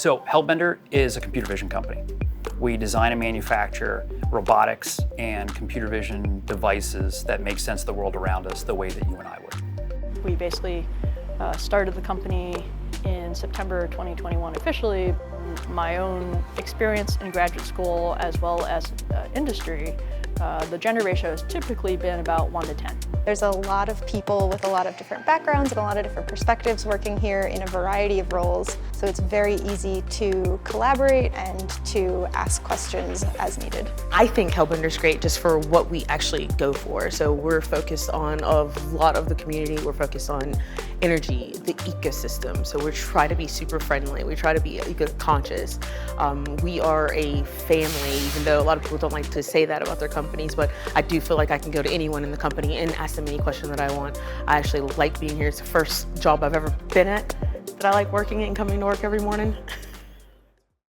So Hellbender is a computer vision company. We design and manufacture robotics and computer vision devices that make sense of the world around us the way that you and I would. We basically started the company in September 2021 officially. My own experience in graduate school as well as industry, the gender ratio has typically been about 1 to 10. There's a lot of people with a lot of different backgrounds and a lot of different perspectives working here in a variety of roles, so it's very easy to collaborate and to ask questions as needed. I think Hellbender's great just for what we actually go for. So we're focused on a lot of the community, we're focused on energy, the ecosystem, so we try to be super friendly, we try to be eco-conscious. We are a family, even though a lot of people don't like to say that about their companies, but I do feel like I can go to anyone in the company and ask them any question that I want. I actually like being here. It's the first job I've ever been at that I like working in and coming to work every morning.